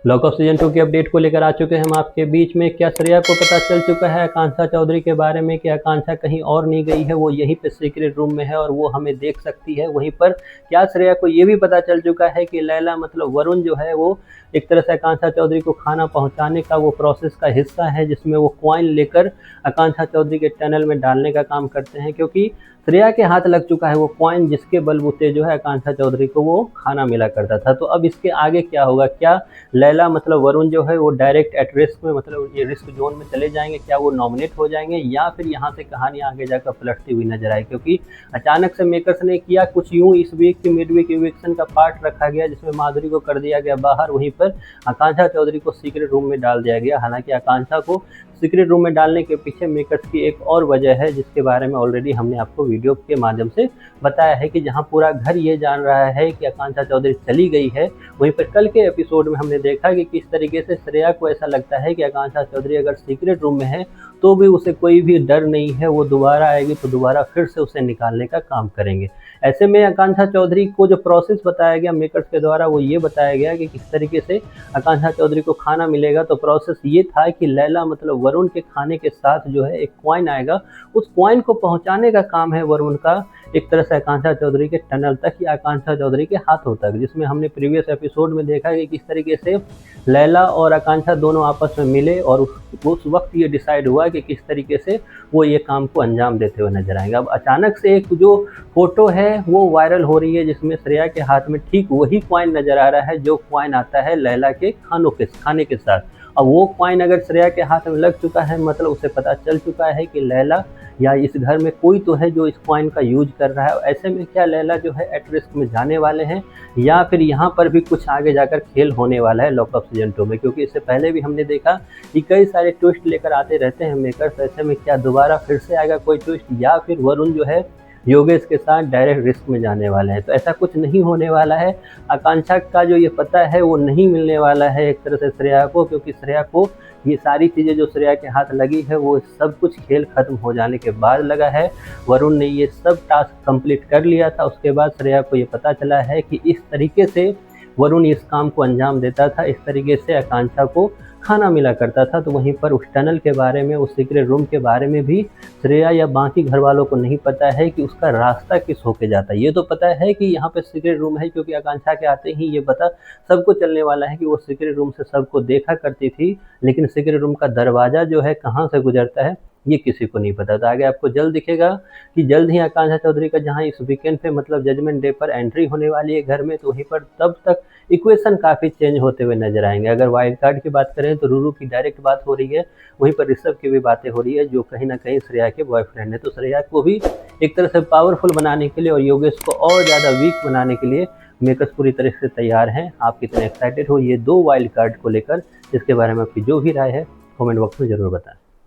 Lock off season 2 की update को लेकर आ चुके हैं हम आपके बीच में। क्या श्रेया को पता चल चुका है आकांक्षा चौधरी के बारे में कि आकांक्षा कहीं और नहीं गई है, वो यहीं पे सीक्रेट रूम में है और वो हमें देख सकती है। वहीं पर क्या श्रेया को ये भी पता चल चुका है कि लैला मतलब वरुण जो है वो एक तरह से आकांक्षा चौधरी को खाना पहुंचाने का वो प्रोसेस का हिस्सा है, जिसमें वो कॉइन लेकर आकांक्षा चौधरी के टनल में डालने का काम करते हैं, क्योंकि श्रेया के हाथ लग चुका है वो कॉइन जिसके बलबूते जो है आकांक्षा चौधरी को वो खाना मिला करता था। तो अब इसके आगे क्या होगा? क्या लैला मतलब वरुण जो है वो डायरेक्ट एट रिस्क में मतलब ये रिस्क जोन में चले जाएंगे? क्या वो नॉमिनेट हो जाएंगे या फिर यहाँ से कहानी आगे जाकर पलटती हुई नजर आए? क्योंकि अचानक से मेकर्स ने किया कुछ यूं, इस वीक की मिड वीक इविक्शन का पार्ट रखा गया जिसमें माधुरी को कर दिया गया बाहर, वहीं पर आकांक्षा चौधरी को सीक्रेट रूम में डाल दिया गया। हालांकि आकांक्षा को सीक्रेट रूम में डालने के पीछे मेकर्स की एक और वजह है जिसके बारे में ऑलरेडी हमने आपको वीडियो के माध्यम से बताया है, कि जहां पूरा घर ये जान रहा है कि आकांक्षा चौधरी चली गई है, वहीं पर कल के एपिसोड में हमने देखा कि किस तरीके से श्रेया को ऐसा लगता है कि आकांक्षा चौधरी अगर सीक्रेट रूम में है तो भी उसे कोई भी डर नहीं है, वो दोबारा आएगी तो दोबारा फिर से उसे निकालने का काम करेंगे। ऐसे में आकांक्षा चौधरी को जो प्रोसेस बताया गया मेकर्स के द्वारा वो ये बताया गया कि किस तरीके से आकांक्षा चौधरी को खाना मिलेगा। तो प्रोसेस ये था कि लैला मतलब वरुण के खाने के साथ जो है एक कॉइन आएगा, उस कॉइन को पहुंचाने का काम है वरुण का एक तरह से आकांक्षा चौधरी के टनल तक या आकांक्षा चौधरी के हाथों तक, जिसमें हमने प्रीवियस एपिसोड में देखा कि किस तरीके से लैला और आकांक्षा दोनों आपस में मिले और उस वक्त ये डिसाइड हुआ कि किस तरीके से वो ये काम को अंजाम देते हुए नजर आएंगे। अब अचानक से एक जो फोटो है वो वायरल हो रही है जिसमें श्रेया के हाथ में ठीक वही कॉइन नजर आ रहा है जो कॉइन आता है लैला के खाने के साथ। अब वो कॉइन अगर श्रेया के हाथ में लग चुका है मतलब उसे पता चल चुका है कि लैला या इस घर में कोई तो है जो इस कॉइन का यूज कर रहा है। ऐसे में क्या लैला जो है एट रिस्क में जाने वाले हैं या फिर यहाँ पर भी कुछ आगे जाकर खेल होने वाला है लॉक ऑफ सीजन 2 में? क्योंकि इससे पहले भी हमने देखा कि कई सारे ट्विस्ट लेकर आते रहते हैं मेकर्स। ऐसे में क्या दोबारा फिर से आएगा कोई ट्विस्ट या फिर वरुण जो है योगेश के साथ डायरेक्ट रिस्क में जाने वाले हैं? तो ऐसा कुछ नहीं होने वाला है। आकांक्षा का जो ये पता है वो नहीं मिलने वाला है एक तरह से श्रेया को, क्योंकि श्रेया को ये सारी चीज़ें जो श्रेया के हाथ लगी है वो सब कुछ खेल खत्म हो जाने के बाद लगा है। वरुण ने ये सब टास्क कंप्लीट कर लिया था, उसके बाद श्रेया को ये पता चला है कि इस तरीके से वरुण इस काम को अंजाम देता था, इस तरीके से आकांक्षा को खाना मिला करता था। तो वहीं पर उस टनल के बारे में, उस सीक्रेट रूम के बारे में भी श्रेया या बाकी घर वालों को नहीं पता है कि उसका रास्ता किस होके जाता है। ये तो पता है कि यहाँ पे सीक्रेट रूम है, क्योंकि आकांक्षा के आते ही ये पता सबको चलने वाला है कि वो सीक्रेट रूम से सबको देखा करती थी, लेकिन सीक्रेट रूम का दरवाज़ा जो है कहाँ से गुजरता है ये किसी को नहीं पता। तो आगे आपको जल्द दिखेगा कि जल्द ही आकांक्षा चौधरी का जहां इस वीकेंड पे मतलब जजमेंट डे पर एंट्री होने वाली है घर में, तो वहीं पर तब तक इक्वेशन काफ़ी चेंज होते हुए नजर आएंगे। अगर वाइल्ड कार्ड की बात करें तो रूरू की डायरेक्ट बात हो रही है, वहीं पर ऋषभ की भी बातें हो रही है जो कहीं ना कहीं श्रेया के बॉयफ्रेंड है। तो श्रेया को भी एक तरह से पावरफुल बनाने के लिए और योगेश को और ज़्यादा वीक बनाने के लिए मेकर्स पूरी तरह से तैयार हैं। आप कितने एक्साइटेड हो ये 2 वाइल्ड कार्ड को लेकर? इसके बारे में आपकी जो भी राय है कमेंट बॉक्स में ज़रूर बताएं।